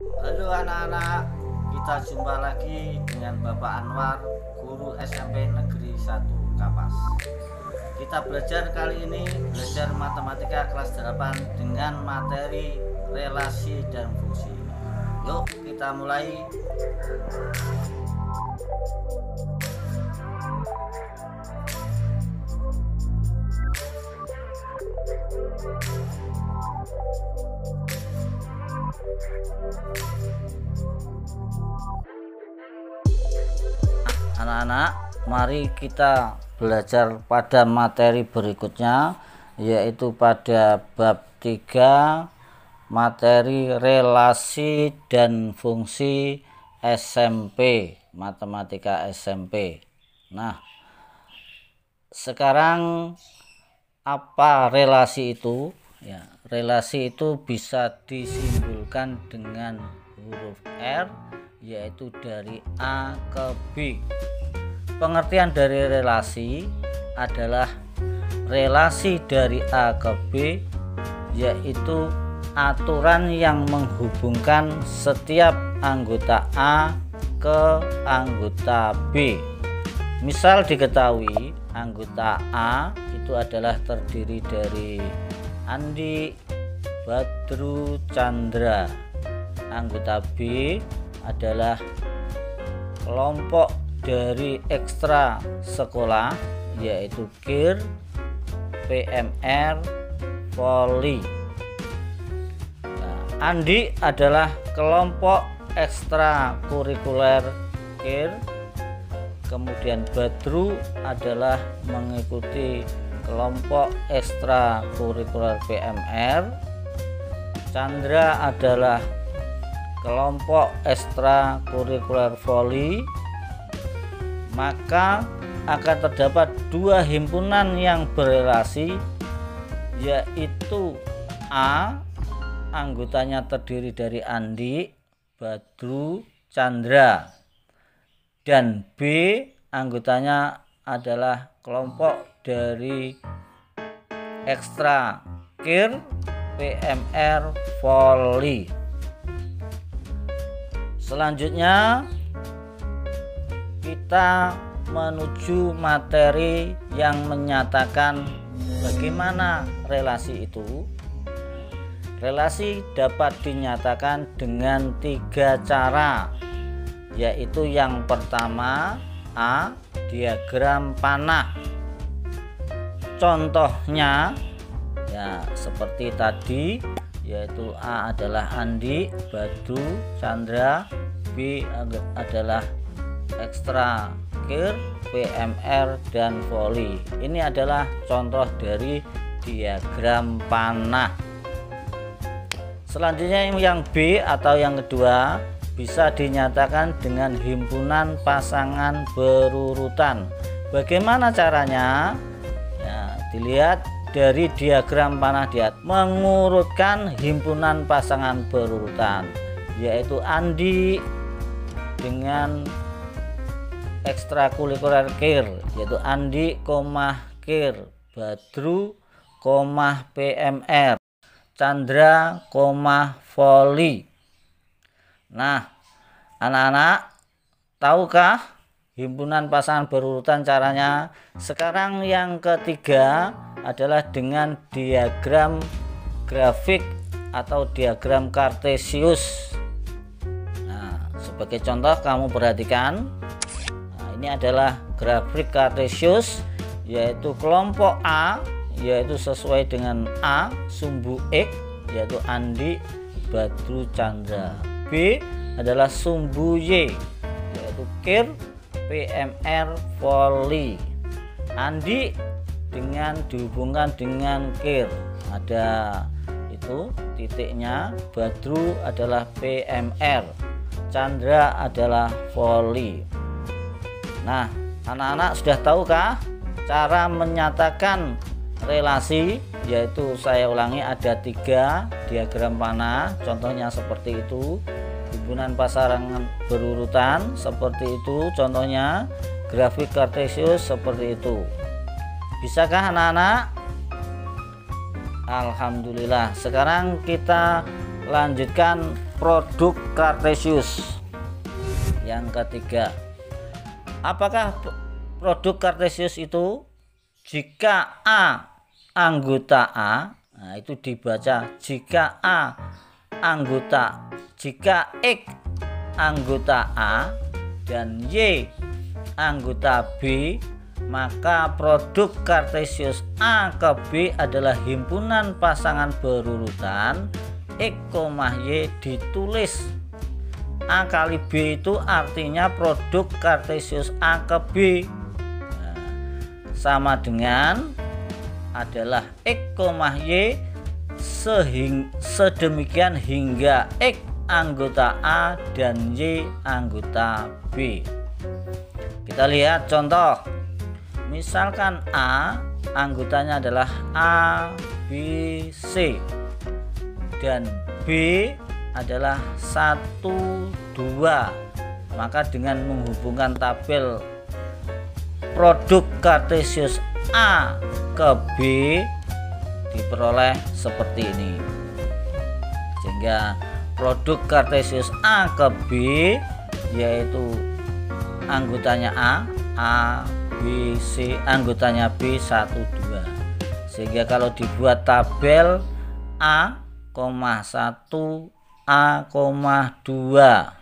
Halo anak-anak, kita jumpa lagi dengan Bapak Anwar, guru SMP Negeri 1 Kapas. Kita belajar kali ini belajar matematika kelas 8 dengan materi relasi dan fungsi. Yuk kita mulai. Anak-anak, mari kita belajar pada materi berikutnya, yaitu pada bab 3 materi relasi dan fungsi SMP, matematika SMP. Nah, sekarang apa relasi itu? Ya, relasi itu bisa disimbolkan dengan huruf R, yaitu dari A ke B. Pengertian dari relasi adalah relasi dari A ke B, yaitu aturan yang menghubungkan setiap anggota A ke anggota B. Misal diketahui anggota A itu adalah terdiri dari Andi, Badru, Chandra. Anggota B adalah kelompok dari ekstra sekolah, yaitu KIR, PMR, Voli. Nah, Andi adalah kelompok ekstra kurikuler KIR. Kemudian Badru adalah mengikuti kelompok ekstra kurikuler PMR. Chandra adalah kelompok ekstra kurikuler Voli. Maka akan terdapat dua himpunan yang berelasi, yaitu A, anggotanya terdiri dari Andi, Badru, Chandra, dan B, anggotanya adalah kelompok dari ekstra KIR, PMR, Voli. Selanjutnya kita menuju materi yang menyatakan bagaimana relasi itu. Relasi dapat dinyatakan dengan 3 cara, yaitu yang pertama A, diagram panah. Contohnya ya seperti tadi, yaitu A adalah Andi, Badru, Chandra, B adalah ekstra KIR, PMR, dan Voli. Ini adalah contoh dari diagram panah. Selanjutnya yang B atau yang kedua bisa dinyatakan dengan himpunan pasangan berurutan. Bagaimana caranya? Ya, dilihat dari diagram panah di atas, mengurutkan himpunan pasangan berurutan, yaitu Andi dengan ekstrakurikuler KIR, yaitu Andi, KIR, Badru, PMR, Chandra, Voli. Nah, anak-anak, tahukah himpunan pasangan berurutan caranya? Sekarang yang ketiga adalah dengan diagram grafik atau diagram kartesius. Nah, sebagai contoh kamu perhatikan. Nah, ini adalah grafik kartesius, yaitu kelompok A, yaitu sesuai dengan A, sumbu X, yaitu Andi, Badru, Chandra. B adalah sumbu Y, yaitu KIR, PMR, Voli. Andi dengan dihubungkan dengan KIR, ada itu titiknya. Badru adalah PMR, Chandra adalah Voli. Nah, anak-anak sudah tahukah cara menyatakan relasi? Yaitu saya ulangi, ada 3 diagram panah, contohnya seperti itu. Himpunan pasangan berurutan seperti itu, contohnya grafik kartesius seperti itu. Bisakah anak-anak? Alhamdulillah. Sekarang kita lanjutkan produk Cartesius yang ketiga. Apakah produk Cartesius itu? Jika A anggota A, nah itu dibaca jika A anggota, jika X anggota A dan Y anggota B, maka produk Cartesius A ke B adalah himpunan pasangan berurutan X, Y ditulis A kali B, itu artinya produk Cartesius A ke B sama dengan adalah X, Y sedemikian hingga X anggota A dan Y anggota B. Kita lihat contoh. Misalkan A anggotanya adalah A, B, C dan B adalah 1, 2. Maka dengan menghubungkan tabel produk Cartesius A ke B diperoleh seperti ini. Sehingga produk Cartesius A ke B yaitu anggotanya A, B, C, anggotanya B 1, 2. Sehingga kalau dibuat tabel A, 1, A, 2,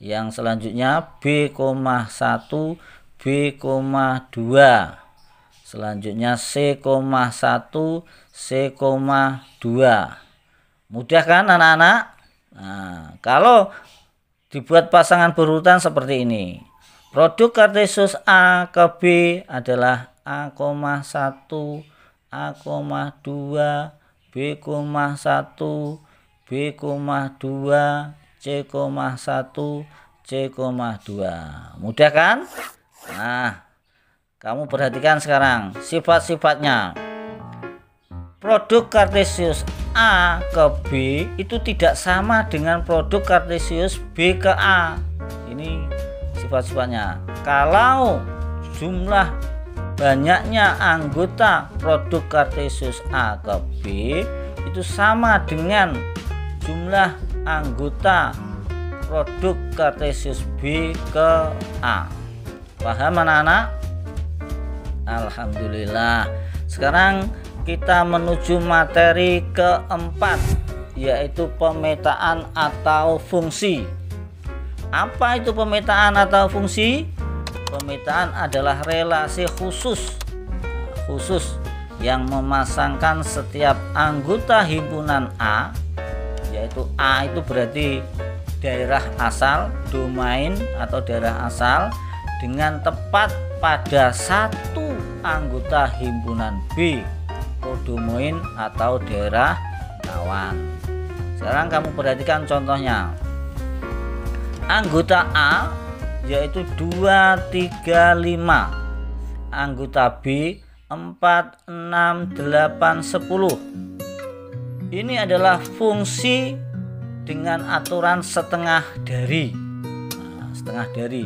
yang selanjutnya B, 1, B, 2, selanjutnya C, 1, C, 2. Mudah kan anak-anak? Nah, kalau dibuat pasangan berurutan seperti ini, produk Cartesius A ke B adalah A, 1, A, 2, B, 1, B, 2, C, 1, C, 2. Mudah kan? Nah, kamu perhatikan sekarang sifat-sifatnya. Produk Cartesius A ke B itu tidak sama dengan produk Cartesius B ke A. Ini sifat-sifatnya. Kalau jumlah banyaknya anggota produk Cartesius A ke B itu sama dengan jumlah anggota produk Cartesius B ke A. Paham anak-anak? Alhamdulillah. Sekarang kita menuju materi keempat, yaitu pemetaan atau fungsi. Apa itu pemetaan atau fungsi? Pemetaan adalah relasi khusus yang memasangkan setiap anggota himpunan A, yaitu A itu berarti daerah asal, domain atau daerah asal, dengan tepat pada satu anggota himpunan B, kodomain atau daerah kawan. Sekarang kamu perhatikan contohnya. Anggota A yaitu 2, 3, 5. Anggota B 4, 6, 8, 10. Ini adalah fungsi dengan aturan setengah dari. Setengah dari.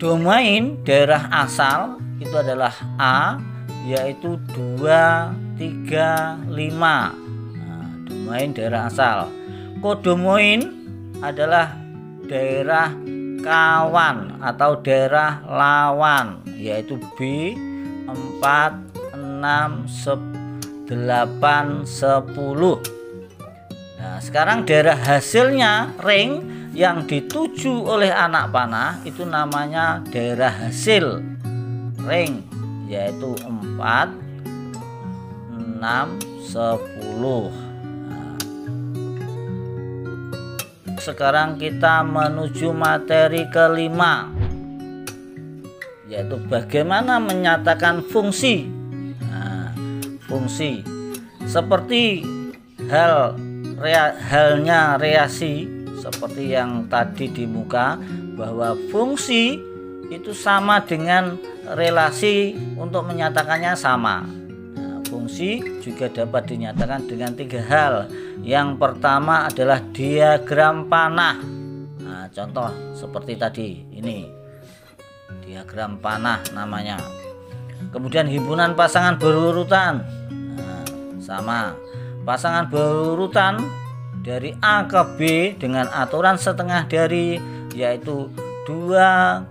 Domain daerah asal itu adalah A, yaitu 2, 3, 5. Domain daerah asal. Kodomain adalah daerah kawan atau daerah lawan, yaitu B, 4, 6, 8, 10. Nah, sekarang daerah hasilnya ring yang dituju oleh anak panah itu namanya daerah hasil ring, yaitu 4, 6, 10. Sekarang kita menuju materi kelima, yaitu bagaimana menyatakan fungsi. Fungsi seperti halnya reaksi, seperti yang tadi di muka, bahwa fungsi itu sama dengan relasi untuk menyatakannya sama. Fungsi juga dapat dinyatakan dengan 3 hal. Yang pertama adalah diagram panah. Contoh seperti tadi ini, diagram panah namanya. Kemudian himpunan pasangan berurutan, sama. Pasangan berurutan dari A ke B dengan aturan setengah dari, yaitu 2,4,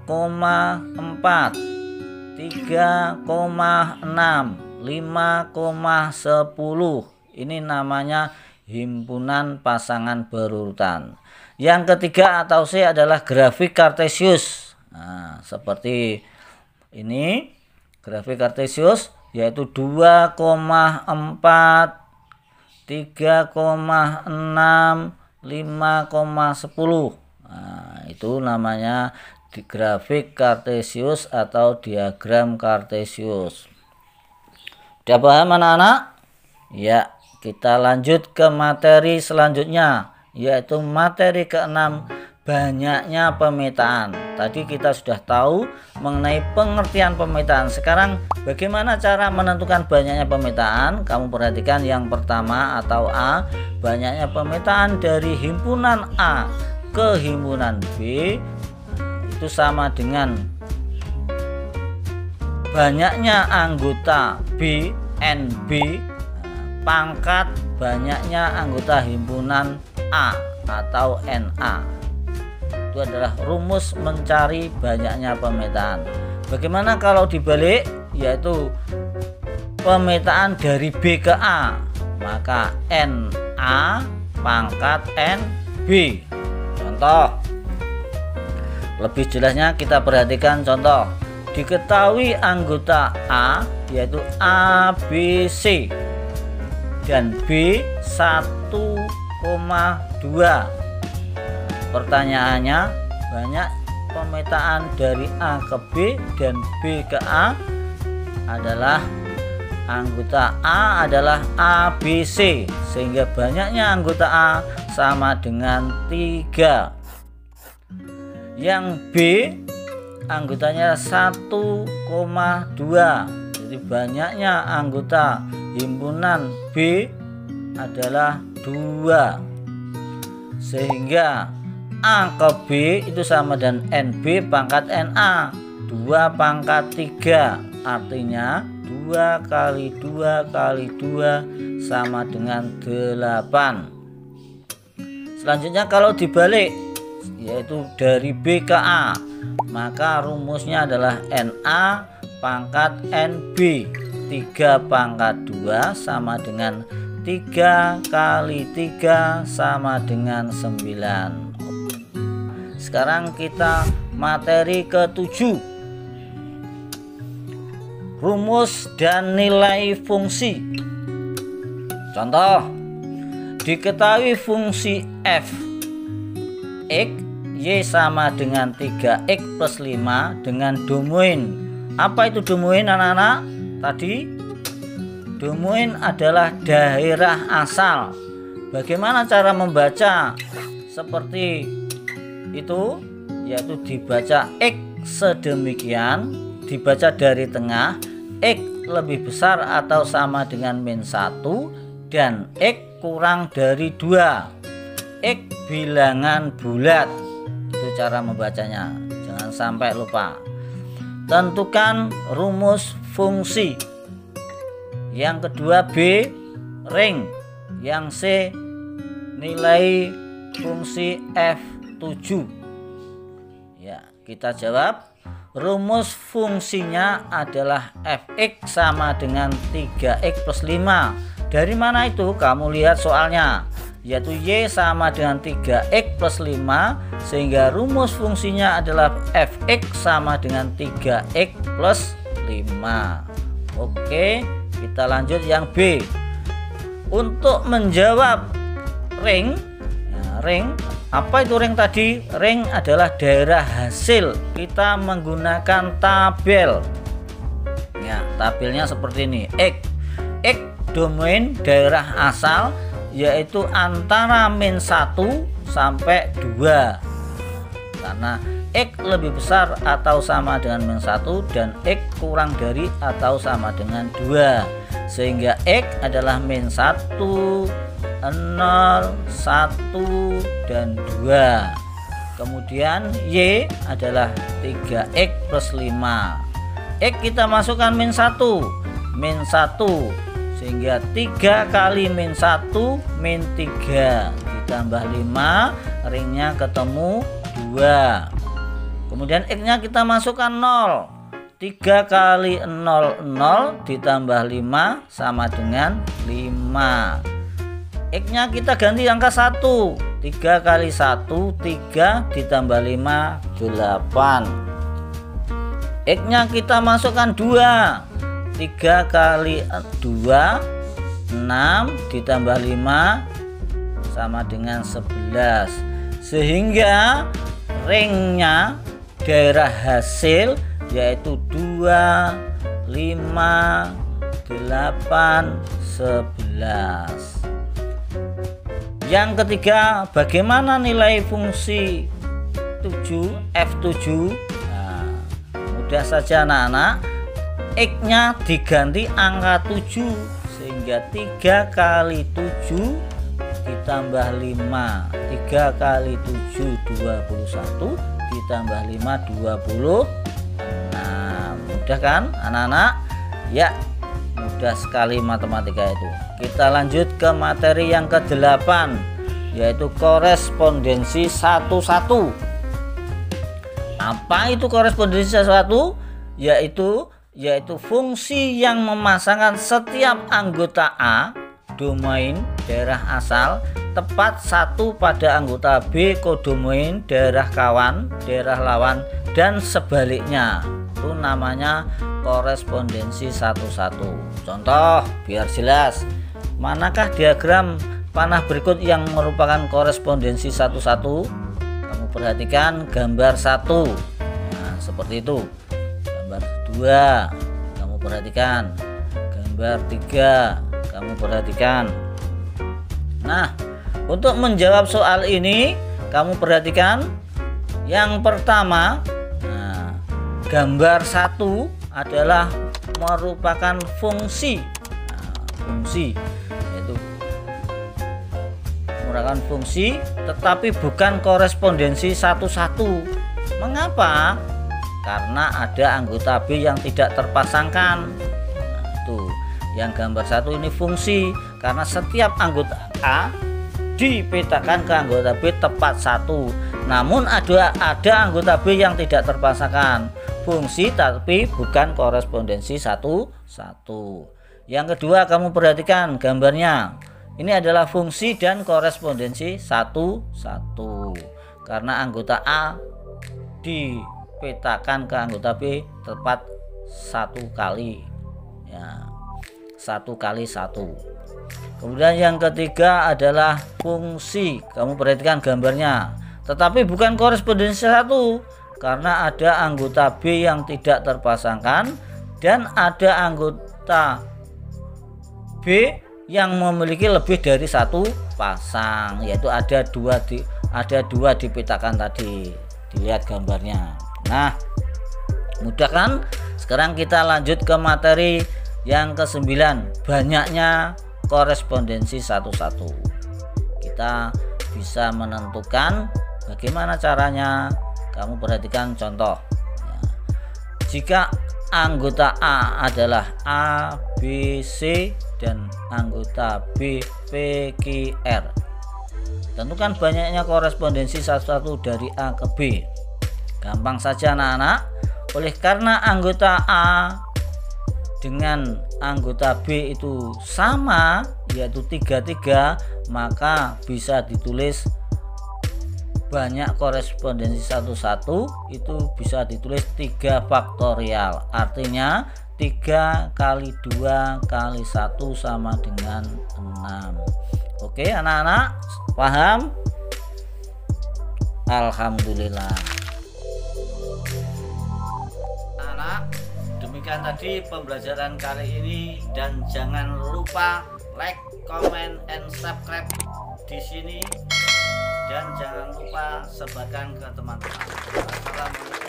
3,6, 5,10. Ini namanya himpunan pasangan berurutan. Yang ketiga atau C adalah grafik Kartesius. Nah, seperti ini grafik Kartesius, yaitu 2,4, 3,6, 5,10. Nah, itu namanya di grafik Kartesius atau diagram Kartesius. Udah paham anak-anak? Ya, kita lanjut ke materi selanjutnya, yaitu materi ke-6, banyaknya pemetaan. Tadi kita sudah tahu mengenai pengertian pemetaan. Sekarang bagaimana cara menentukan banyaknya pemetaan? Kamu perhatikan yang pertama atau A, banyaknya pemetaan dari himpunan A ke himpunan B itu sama dengan banyaknya anggota B, NB, pangkat banyaknya anggota himpunan A atau NA. Itu adalah rumus mencari banyaknya pemetaan. Bagaimana kalau dibalik, yaitu pemetaan dari B ke A, maka NA pangkat NB. Contoh lebih jelasnya kita perhatikan contoh. Diketahui anggota A yaitu ABC dan B 1,2. Pertanyaannya, banyak pemetaan dari A ke B dan B ke A adalah anggota A adalah ABC, sehingga banyaknya anggota A sama dengan 3. Yang B anggotanya 1,2. Jadi banyaknya anggota himpunan B adalah 2. Sehingga A ke B itu sama dengan NB pangkat NA 2 pangkat 3. Artinya 2 kali 2 kali 2 sama dengan 8. Selanjutnya kalau dibalik, yaitu dari B ke A, maka rumusnya adalah NA pangkat NB 3 pangkat 2 sama dengan 3 kali 3 sama dengan 9. Sekarang kita materi ke-7, rumus dan nilai fungsi. Contoh, diketahui fungsi f x y sama dengan 3x plus 5 dengan domain. Apa itu domain anak-anak? Tadi domain adalah daerah asal. Bagaimana cara membaca seperti itu? Yaitu dibaca x sedemikian, dibaca dari tengah, x lebih besar atau sama dengan min 1 dan x kurang dari 2. X bilangan bulat. Itu cara membacanya, jangan sampai lupa. Tentukan rumus fungsi. Yang kedua B ring. Yang C nilai fungsi F7. Ya, kita jawab. Rumus fungsinya adalah fx sama dengan 3x plus 5. Dari mana itu? Kamu lihat soalnya, yaitu y sama dengan 3x plus 5, sehingga rumus fungsinya adalah fx sama dengan 3x plus 5. Oke, kita lanjut yang B. Untuk menjawab ring, ring, apa itu ring tadi? Ring adalah daerah hasil. Kita menggunakan tabel. Ya, tabelnya seperti ini. X domain daerah asal, yaitu antara min 1 sampai 2. Karena X lebih besar atau sama dengan min 1 dan X kurang dari atau sama dengan 2. Sehingga X adalah min 1, 0, 1, dan 2. Kemudian Y adalah 3X plus 5. X kita masukkan min 1, min 1. Sehingga 3 kali min 1 min 3. ditambah 5, ringnya ketemu 2. Kemudian X-nya kita masukkan 0. 3 kali 0, 0 ditambah 5 sama dengan 5. X-nya kita ganti angka 1. 3 kali 1, 3 ditambah 5, 8. X-nya kita masukkan 2. 3 kali 2, 6 ditambah 5 sama dengan 11. Sehingga ringnya daerah hasil yaitu 2, 5, 8, 11. Yang ketiga, bagaimana nilai fungsi 7 F7? Nah, mudah saja anak-anak. X-nya diganti angka 7 sehingga 3 kali 7 ditambah 5. 3 kali 7 21 ditambah 5 20. Nah, mudah kan anak-anak? Ya, mudah sekali matematika itu. Kita lanjut ke materi yang ke-8, yaitu korespondensi 1-1. Apa itu korespondensi 1-1? Yaitu fungsi yang memasangkan setiap anggota A domain daerah asal tepat satu pada anggota B kodomain daerah kawan daerah lawan dan sebaliknya. Itu namanya korespondensi 1-1. Contoh biar jelas, manakah diagram panah berikut yang merupakan korespondensi 1-1? Kamu perhatikan gambar 1. Nah, seperti itu. Gambar 2, kamu perhatikan. Gambar 3, kamu perhatikan. Nah, untuk menjawab soal ini kamu perhatikan. Yang pertama, nah, gambar 1 adalah merupakan fungsi. Nah, fungsi yaitu merupakan fungsi tetapi bukan korespondensi 1-1. Mengapa? Karena ada anggota B yang tidak terpasangkan. Nah, itu yang gambar 1 ini fungsi karena setiap anggota A dipetakan ke anggota B tepat 1. Namun ada anggota B yang tidak terpasangkan. Fungsi tapi bukan korespondensi 1-1. Yang kedua kamu perhatikan gambarnya. Ini adalah fungsi dan korespondensi 1-1. Karena anggota A dipetakan ke anggota B tepat 1 kali. Ya, 1 kali 1. Kemudian yang ketiga adalah fungsi. Kamu perhatikan gambarnya. Tetapi bukan korespondensi 1 karena ada anggota B yang tidak terpasangkan dan ada anggota B yang memiliki lebih dari 1 pasang, yaitu ada dua dipetakan tadi. Dilihat gambarnya. Nah, mudah kan? Sekarang kita lanjut ke materi yang ke-9, banyaknya korespondensi 1-1. Kita bisa menentukan bagaimana caranya. Kamu perhatikan contoh ya. Jika anggota A adalah A, B, C dan anggota B, P, Q, R, tentukan banyaknya korespondensi 1-1 dari A ke B. Gampang saja anak-anak. Oleh karena anggota A dengan anggota B itu sama, yaitu 3-3, maka bisa ditulis banyak korespondensi 1-1 itu bisa ditulis 3 faktorial. Artinya 3 kali 2 kali 1 sama dengan 6. Oke anak-anak, paham? Alhamdulillah. Anak, demikian tadi pembelajaran kali ini dan jangan lupa like, comment, and subscribe di sini dan jangan lupa sebarkan ke teman-teman. Assalamualaikum.